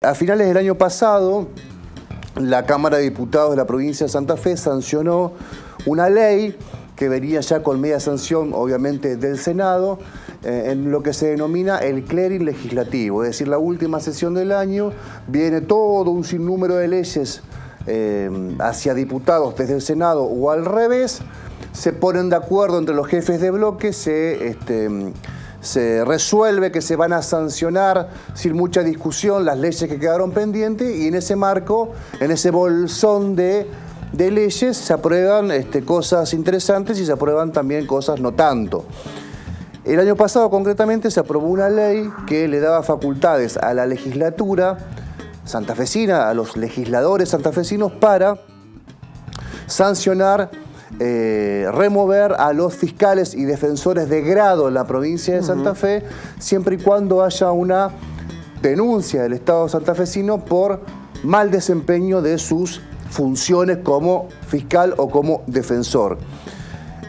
A finales del año pasado, la Cámara de Diputados de la provincia de Santa Fe sancionó una ley que venía ya con media sanción, obviamente, del Senado, en lo que se denomina el clearing legislativo. Es decir, la última sesión del año viene todo un sinnúmero de leyes hacia diputados desde el Senado o al revés, se ponen de acuerdo entre los jefes de bloque, se resuelve que se van a sancionar sin mucha discusión las leyes que quedaron pendientes y en ese marco, en ese bolsón de leyes se aprueban cosas interesantes y se aprueban también cosas no tanto. El año pasado concretamente se aprobó una ley que le daba facultades a la legislatura santafesina, a los legisladores santafesinos para sancionar, remover a los fiscales y defensores de grado en la provincia de Santa Fe, siempre y cuando haya una denuncia del Estado santafesino por mal desempeño de sus funciones como fiscal o como defensor.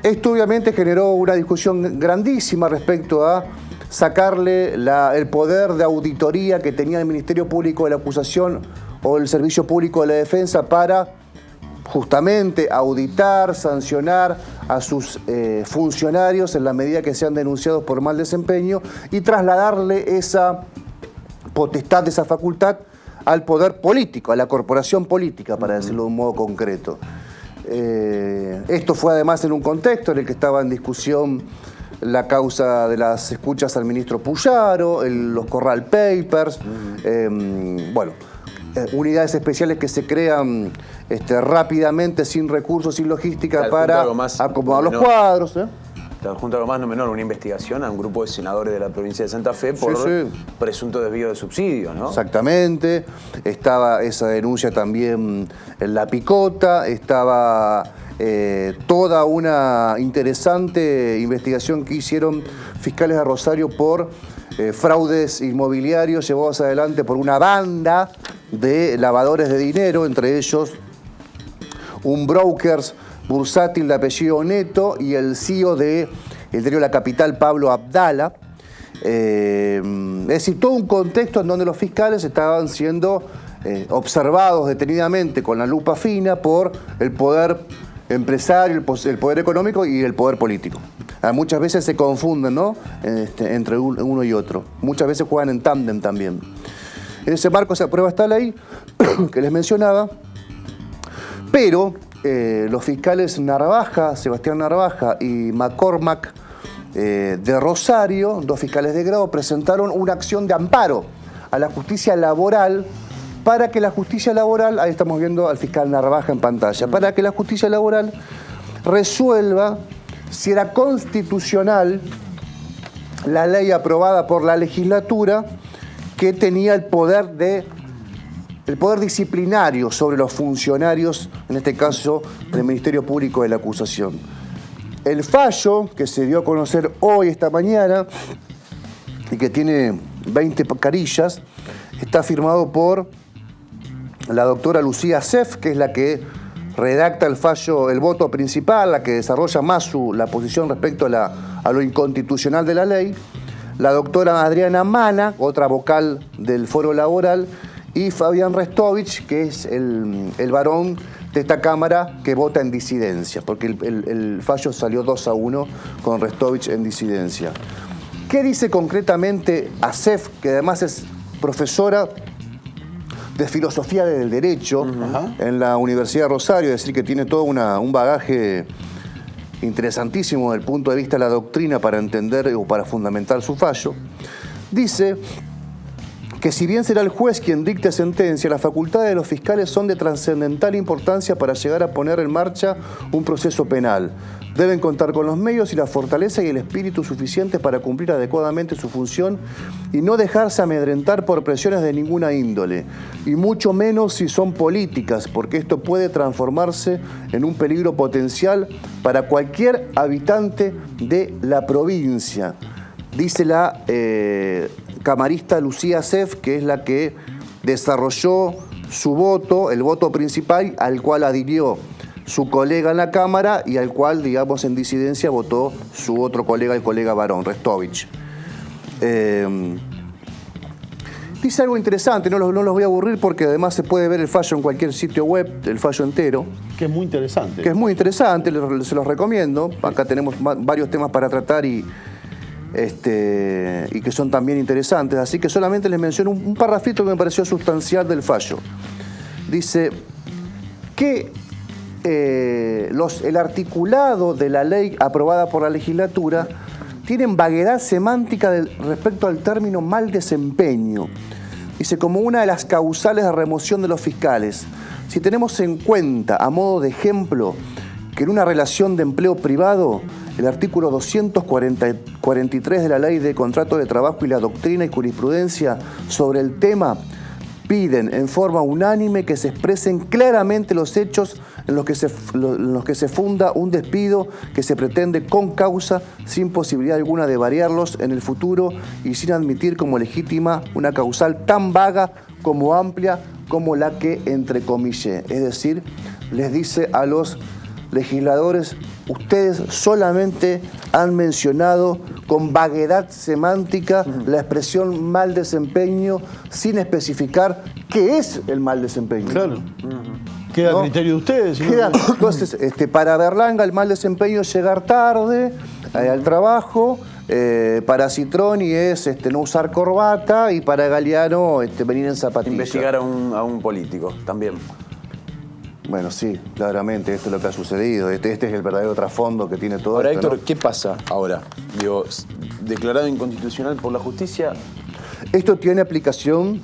Esto obviamente generó una discusión grandísima respecto a sacarle el poder de auditoría que tenía el Ministerio Público de la Acusación o el Servicio Público de la Defensa para justamente auditar, sancionar a sus funcionarios en la medida que sean denunciados por mal desempeño y trasladarle esa potestad, esa facultad al poder político, a la corporación política, para decirlo de un modo concreto. Esto fue además en un contexto en el que estaba en discusión la causa de las escuchas al ministro Puyaro, los Corral Papers, unidades especiales que se crean rápidamente, sin recursos, sin logística, para acomodar los cuadros. Junto a lo más no menor, una investigación a un grupo de senadores de la provincia de Santa Fe por presunto desvío de subsidios, ¿no? Exactamente. Estaba esa denuncia también en La Picota, estaba toda una interesante investigación que hicieron fiscales de Rosario por fraudes inmobiliarios llevados adelante por una banda de lavadores de dinero, entre ellos un broker bursátil de apellido Neto y el CEO del diario La Capital, Pablo Abdala. Es decir, todo un contexto en donde los fiscales estaban siendo observados detenidamente con la lupa fina por el poder empresario, el poder económico y el poder político. Muchas veces se confunden, ¿no? Entre uno y otro. Muchas veces juegan en tándem también. En ese marco se aprueba esta ley que les mencionaba, pero los fiscales Narvaja, Sebastián Narvaja y McCormack de Rosario, dos fiscales de grado, presentaron una acción de amparo a la justicia laboral para que la justicia laboral, ahí estamos viendo al fiscal Narvaja en pantalla, para que la justicia laboral resuelva si era constitucional la ley aprobada por la legislatura que tenía el poder disciplinario sobre los funcionarios, en este caso del Ministerio Público de la Acusación. El fallo que se dio a conocer hoy, esta mañana, y que tiene 20 carillas, está firmado por la doctora Lucía Seff, que es la que redacta el fallo, el voto principal, la que desarrolla más la posición respecto a lo inconstitucional de la ley, la doctora Adriana Mana, otra vocal del Foro Laboral, y Fabián Restovich, que es el varón de esta Cámara que vota en disidencia, porque el fallo salió 2-1 con Restovich en disidencia. ¿Qué dice concretamente Seff, que además es profesora de filosofía del derecho en la Universidad de Rosario, es decir, que tiene todo un bagaje interesantísimo desde el punto de vista de la doctrina para entender o para fundamentar su fallo? Dice que si bien será el juez quien dicte sentencia, las facultades de los fiscales son de trascendental importancia para llegar a poner en marcha un proceso penal. Deben contar con los medios y la fortaleza y el espíritu suficientes para cumplir adecuadamente su función y no dejarse amedrentar por presiones de ninguna índole, y mucho menos si son políticas, porque esto puede transformarse en un peligro potencial para cualquier habitante de la provincia. Dice la camarista Lucía Seff, que es la que desarrolló su voto, el voto principal, al cual adhirió su colega en la Cámara y al cual, digamos, en disidencia votó su otro colega, el colega varón, Restovich. Dice algo interesante, no los voy a aburrir porque además se puede ver el fallo en cualquier sitio web, el fallo entero. Que es muy interesante. Que es muy interesante, se los recomiendo. Acá tenemos varios temas para tratar y que son también interesantes. Así que solamente les menciono un parrafito que me pareció sustancial del fallo. Dice que el articulado de la ley aprobada por la legislatura tienen vaguedad semántica respecto al término mal desempeño. Dice, como una de las causales de remoción de los fiscales. Si tenemos en cuenta, a modo de ejemplo, que en una relación de empleo privado, el artículo 243 de la Ley de Contrato de Trabajo y la doctrina y jurisprudencia sobre el tema piden en forma unánime que se expresen claramente los hechos en los que se funda un despido que se pretende con causa, sin posibilidad alguna de variarlos en el futuro y sin admitir como legítima una causal tan vaga como amplia como la que entrecomillé. Es decir, les dice a los legisladores, ustedes solamente han mencionado con vaguedad semántica la expresión mal desempeño sin especificar qué es el mal desempeño. Claro. Queda a criterio de ustedes. Entonces, para Berlanga el mal desempeño es llegar tarde al trabajo, para Citroni es no usar corbata y para Galeano venir en zapatillas. Investigar a un político también. Bueno, sí, claramente, esto es lo que ha sucedido. Este es el verdadero trasfondo que tiene todo ahora, esto, Héctor, ¿no? ¿Qué pasa ahora? Digo, declarado inconstitucional por la justicia. Esto tiene aplicación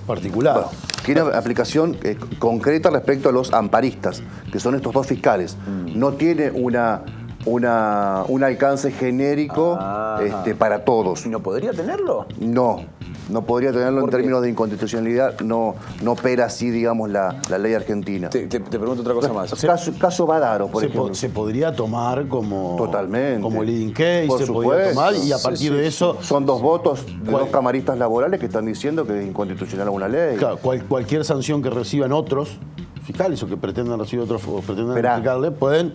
particular. Bueno, tiene aplicación concreta respecto a los amparistas, que son estos dos fiscales. No tiene un alcance genérico para todos. ¿Y no podría tenerlo? No podría tenerlo en términos de inconstitucionalidad, no opera así, digamos, la ley argentina. Te pregunto otra cosa más. Caso Badaro, por ejemplo. Se podría tomar como... Totalmente. Como leading case, por se supuesto. podría tomar y a partir de eso... Son dos votos de dos camaristas laborales que están diciendo que es inconstitucional una ley. Claro, cualquier sanción que reciban otros fiscales o que pretendan recibir otros o pretendan aplicarle, pueden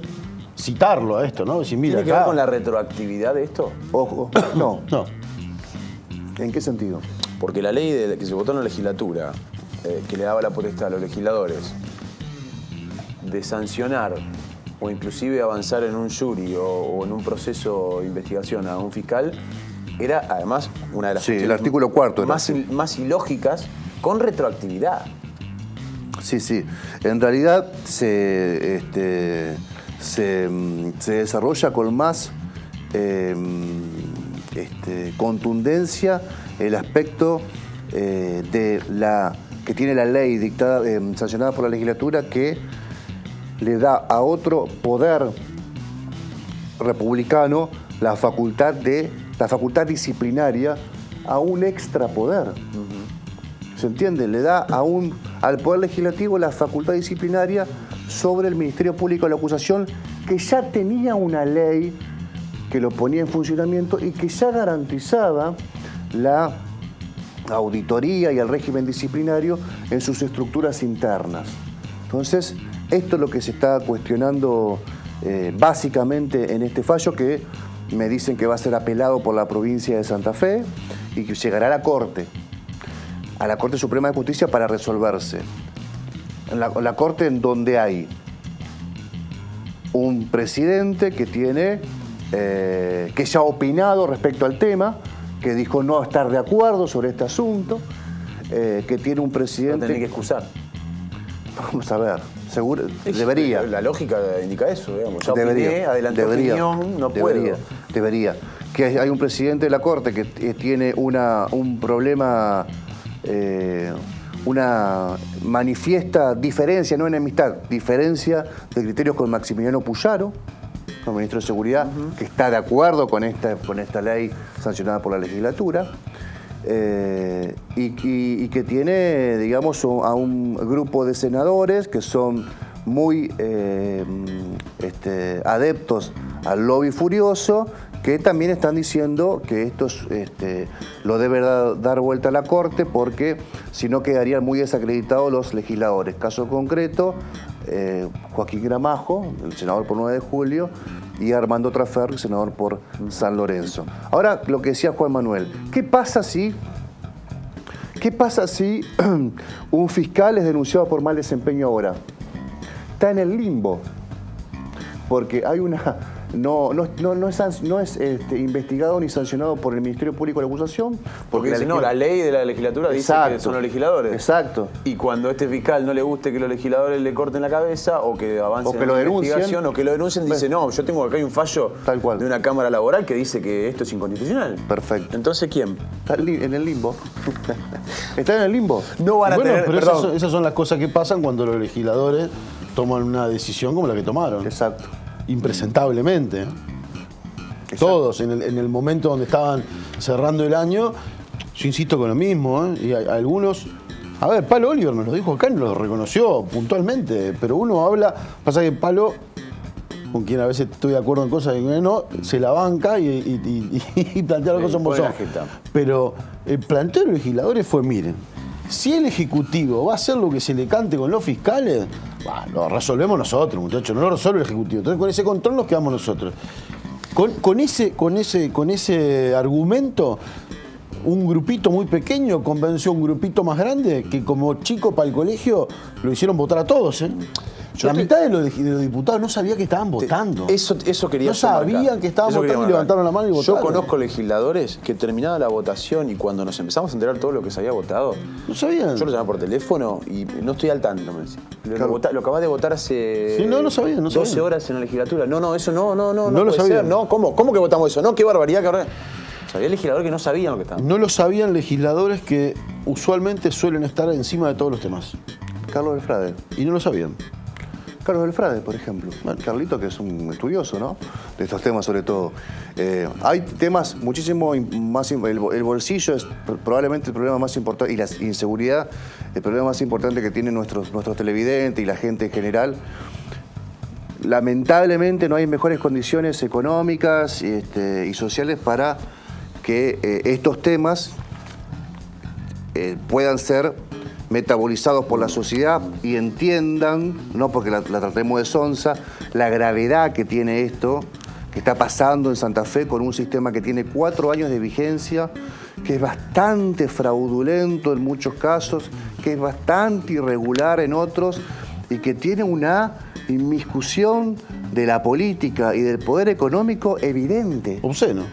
citarlo a esto, ¿no? Decir, mira, ¿Tiene que ver con la retroactividad de esto? Ojo, no. ¿En qué sentido? Porque la ley que se votó en la legislatura, que le daba la potestad a los legisladores de sancionar o inclusive avanzar en un jury o en un proceso de investigación a un fiscal, era además una de las el artículo 4 más ilógicas con retroactividad. Sí. En realidad se desarrolla con más contundencia el aspecto que tiene la ley dictada, sancionada por la legislatura, que le da a otro poder republicano la facultad disciplinaria a un extrapoder. ¿Se entiende? Le da al Poder Legislativo la facultad disciplinaria sobre el Ministerio Público de la Acusación, que ya tenía una ley que lo ponía en funcionamiento y que ya garantizaba la auditoría y el régimen disciplinario en sus estructuras internas. Entonces, esto es lo que se está cuestionando básicamente en este fallo, que me dicen que va a ser apelado por la provincia de Santa Fe y que llegará a la Corte Suprema de Justicia para resolverse. La Corte, en donde hay un presidente que que ya ha opinado respecto al tema, que dijo no estar de acuerdo sobre este asunto, que tiene un presidente... No tiene que excusar. Vamos a ver, seguro, debería. La lógica indica eso, digamos. Ya opiné, adelanté opinión, no puedo. Debería. Que hay un presidente de la Corte que tiene un problema, una manifiesta diferencia, no enemistad, diferencia de criterios con Maximiliano Puyaro, el ministro de Seguridad, que está de acuerdo con esta ley sancionada por la legislatura, y que tiene, digamos, a un grupo de senadores que son muy adeptos al lobby furioso, que también están diciendo que esto lo debe dar vuelta a la Corte, porque si no quedarían muy desacreditados los legisladores. Caso concreto, Joaquín Gramajo, el senador por 9 de julio, y Armando Traferri, senador por San Lorenzo. Ahora, lo que decía Juan Manuel, ¿qué pasa si ¿Qué pasa si un fiscal es denunciado por mal desempeño ahora? Está en el limbo, porque hay una... No es investigado ni sancionado por el Ministerio Público de la Acusación. Porque la ley de la legislatura dice que son los legisladores. Exacto. Y cuando a este fiscal no le guste que los legisladores le corten la cabeza o que avancen o que lo investigación o que lo denuncien, dice, no, yo tengo acá hay un fallo tal cual. De una Cámara Laboral que dice que esto es inconstitucional. Perfecto. Entonces, ¿quién? Está en el limbo. Está en el limbo. No van a tener... Pero esas son las cosas que pasan cuando los legisladores toman una decisión como la que tomaron. Exacto. Impresentablemente. Exacto. Todos, en el momento donde estaban cerrando el año, yo insisto con lo mismo, y algunos... A ver, Palo Oliver nos lo dijo acá, nos lo reconoció puntualmente, pero uno habla, pasa que Palo, con quien a veces estoy de acuerdo en cosas y no, se la banca y plantea las cosas como son. Pero el planteo de los legisladores fue, miren, si el Ejecutivo va a hacer lo que se le cante con los fiscales, lo resolvemos nosotros, muchachos, no lo resuelve el Ejecutivo. Entonces con ese control nos quedamos nosotros. Con ese argumento, un grupito muy pequeño convenció a un grupito más grande que como chico para el colegio lo hicieron votar a todos, ¿eh? La mitad de los diputados no sabía que estaban votando. Eso quería No sabían que estaban votando y levantaron la mano y votaron. Yo conozco legisladores que terminada la votación y cuando nos empezamos a enterar todo lo que se había votado, no sabían. Yo lo llamé por teléfono y no estoy al tanto, me decía. Lo acabas de votar hace no sabía, 12 horas en la legislatura. No, eso no lo sabía. No, ¿cómo que votamos eso? No, qué barbaridad, qué barbaridad. Había legisladores que no sabían lo que estaban. No lo sabían legisladores que usualmente suelen estar encima de todos los temas. Carlos Belfrade. Y no lo sabían. Carlos Belfrade, por ejemplo. Carlito, que es un estudioso, ¿no? De estos temas, sobre todo. Hay temas muchísimo más... El bolsillo es probablemente el problema más importante, y la inseguridad, el problema más importante que tienen nuestros televidentes y la gente en general. Lamentablemente no hay mejores condiciones económicas y sociales para que estos temas puedan ser metabolizados por la sociedad y entiendan, no porque la tratemos de sonsa, la gravedad que tiene esto, que está pasando en Santa Fe con un sistema que tiene 4 años de vigencia, que es bastante fraudulento en muchos casos, que es bastante irregular en otros y que tiene una inmiscusión de la política y del poder económico evidente. Obsceno.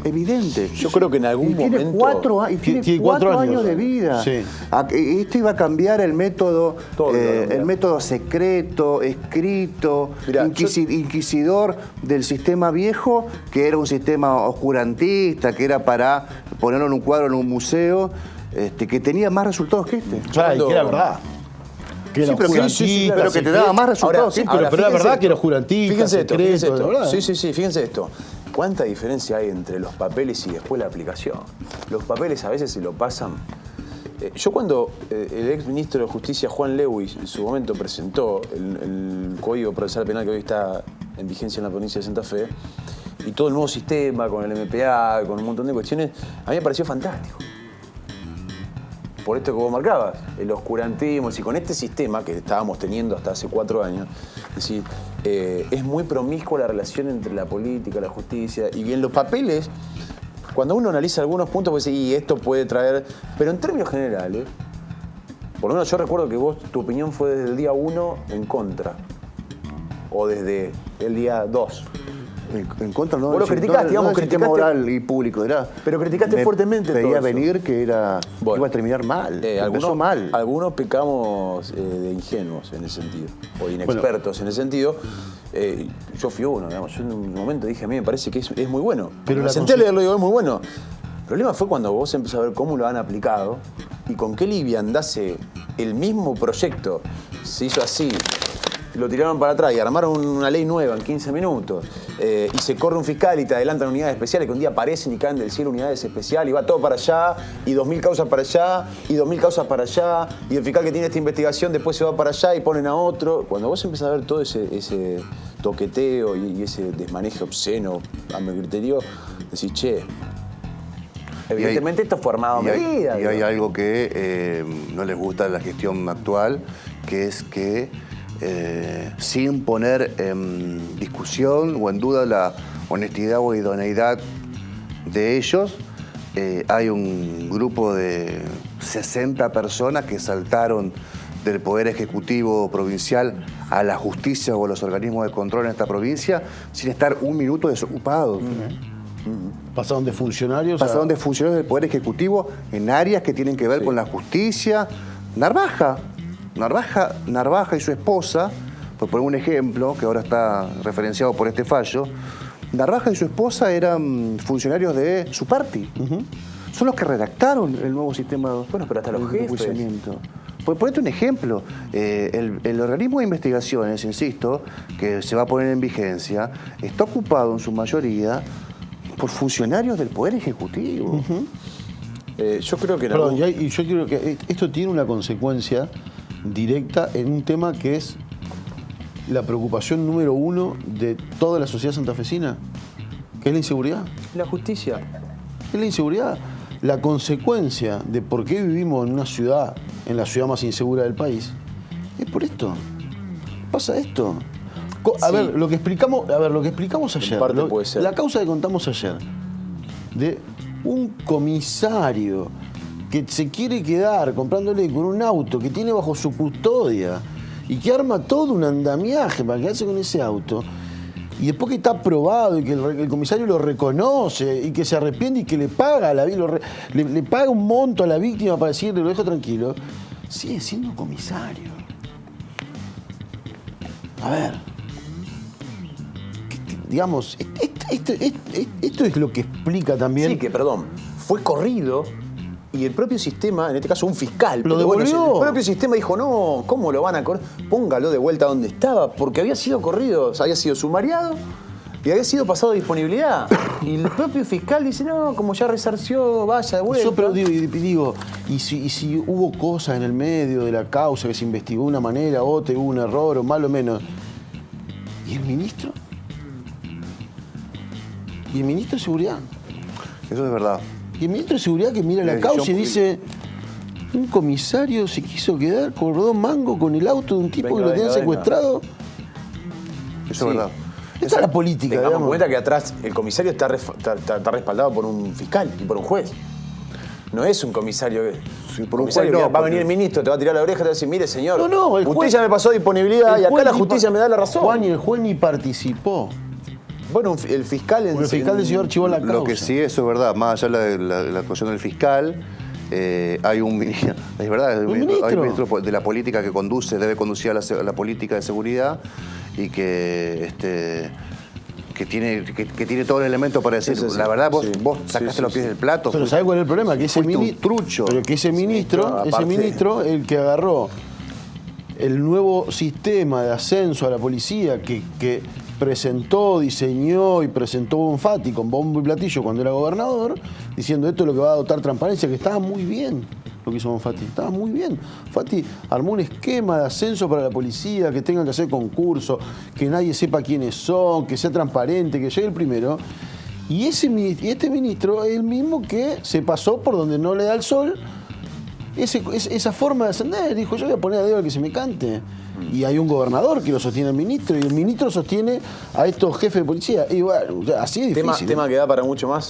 Evidente. Yo creo que en algún momento... Tiene 4 años de vida. Sí. Esto iba a cambiar el método, el método secreto, escrito, inquisidor del sistema viejo, que era un sistema oscurantista, que era para ponerlo en un cuadro en un museo, que tenía más resultados que este. Claro, y que era verdad. Sí, pero que te daba más resultados. Pero era verdad que era oscurantista, fíjense esto. Sí, Fíjense esto. ¿Cuánta diferencia hay entre los papeles y después la aplicación? Los papeles a veces se lo pasan. Yo cuando el ex ministro de Justicia, Juan Lewis, en su momento presentó el Código Procesal Penal que hoy está en vigencia en la provincia de Santa Fe, y todo el nuevo sistema con el MPA, con un montón de cuestiones, a mí me pareció fantástico. Por esto que vos marcabas, el oscurantismo, y con este sistema que estábamos teniendo hasta hace 4 años, es decir, es muy promiscua la relación entre la política, la justicia, y en los papeles, cuando uno analiza algunos puntos, pues sí, esto puede traer, pero en términos generales, por lo menos yo recuerdo que vos, tu opinión fue desde el día 1 en contra, o desde el día 2. En contra, no. Vos lo criticaste, digamos, criticaste moral y público, era. Pero criticaste fuertemente todo veía eso. venir que iba a terminar mal. Empezó mal. Algunos pecamos de ingenuos en ese sentido, o inexpertos en ese sentido. Yo fui uno, digamos. Yo en un momento dije, a mí me parece que es muy bueno. Pero me senté a leerlo y digo, es muy bueno. El problema fue cuando vos empezás a ver cómo lo han aplicado y con qué liviandad el mismo proyecto se hizo así. Lo tiraron para atrás y armaron una ley nueva en 15 minutos. Y se corre un fiscal y te adelantan unidades especiales que un día aparecen y caen del cielo unidades especiales y va todo para allá, y 2.000 causas para allá, y 2.000 causas para allá, y el fiscal que tiene esta investigación después se va para allá y ponen a otro. Cuando vos empezás a ver todo ese toqueteo y ese desmanejo obsceno, a mi criterio, decís, che, evidentemente esto fue armado a medida. Y hay algo que no les gusta de la gestión actual, que es que sin poner en discusión o en duda la honestidad o idoneidad de ellos, hay un grupo de 60 personas que saltaron del Poder Ejecutivo Provincial a la justicia o a los organismos de control en esta provincia sin estar un minuto desocupados. Pasaron de funcionarios Pasaron de funcionarios del Poder Ejecutivo en áreas que tienen que ver con la justicia. Narvaja y su esposa, por poner un ejemplo, que ahora está referenciado por este fallo, Narvaja y su esposa eran funcionarios de Suparti. Son los que redactaron el nuevo sistema pero hasta los de jefes. enjuiciamiento. Por ponerte un ejemplo, el organismo de investigaciones, insisto, que se va a poner en vigencia, está ocupado en su mayoría por funcionarios del Poder Ejecutivo. Yo creo que... Perdón, y yo creo que esto tiene una consecuencia directa en un tema que es la preocupación número 1 de toda la sociedad santafesina, que es la inseguridad. La justicia. Es la inseguridad. La consecuencia de por qué vivimos en una ciudad, en la ciudad más insegura del país, es por esto. Pasa esto. A ver, lo que explicamos ayer, En parte puede ser. la causa que contamos ayer, de un comisario que se quiere quedar comprándole con un auto que tiene bajo su custodia y que arma todo un andamiaje para quedarse con ese auto, y después que está aprobado y que el comisario lo reconoce y que se arrepiente y que le paga a le paga un monto a la víctima para decirle lo dejo tranquilo, sigue siendo comisario. A ver, digamos, esto es lo que explica también. Sí, que perdón, fue corrido y el propio sistema, en este caso un fiscal, Lo pero bueno, devolvió. el propio sistema dijo, no, ¿cómo lo van a correr? Póngalo de vuelta donde estaba, porque había sido corrido, o sea, había sido sumariado y había sido pasado de disponibilidad. Y el propio fiscal dice, no, como ya resarció, vaya de vuelta. Yo pero digo, y si hubo cosas en el medio de la causa que se investigó de una manera, otra, hubo un error o más o menos. ¿Y el ministro? ¿Y el ministro de Seguridad? Eso es verdad. Y el ministro de Seguridad que mira la Decisión causa y pública. dice, un comisario se quiso quedar por 2 mangos con el auto de un tipo Venga, que lo tenía venga, secuestrado. Eso es verdad. Esta es la política, Tengamos en digamos. cuenta que atrás el comisario está respaldado por un fiscal y por un juez. No es un comisario que... Sí, por un comisario juez no, que va a porque- venir el ministro, te va a tirar la oreja y te va a decir, mire señor, No, el usted juez- ya me pasó disponibilidad y El acá juez la ni justicia me da la razón. Juan, y el juez ni participó. Bueno, el fiscal... Porque el fiscal decidió archivar la causa. Lo que sí, eso es verdad, más allá de la cuestión del fiscal, hay un ministro, es verdad, hay un ministro de la política que debe conducir a la política de seguridad y que tiene todo el elemento para decir, Sí, sí, sí. la verdad, vos Sí, sacaste sí, los pies sí. del plato. Pero ¿sabes cuál es el problema? Que ese Fuiste un ministro, trucho. pero que ese ministro, aparte- el que agarró el nuevo sistema de ascenso a la policía que presentó, diseñó y presentó Bonfatti con bombo y platillo cuando era gobernador, diciendo esto es lo que va a dotar transparencia, que estaba muy bien lo que hizo Bonfatti, estaba muy bien. Bonfatti armó un esquema de ascenso para la policía, que tengan que hacer concursos, que nadie sepa quiénes son, que sea transparente, que llegue el primero. Y este ministro es el mismo que se pasó por donde no le da el sol. Esa forma de ascender, dijo, yo voy a poner a dedo al que se me cante. Y hay un gobernador que lo sostiene al ministro, y el ministro sostiene a estos jefes de policía. Y bueno, así es difícil. Tema que da para mucho más.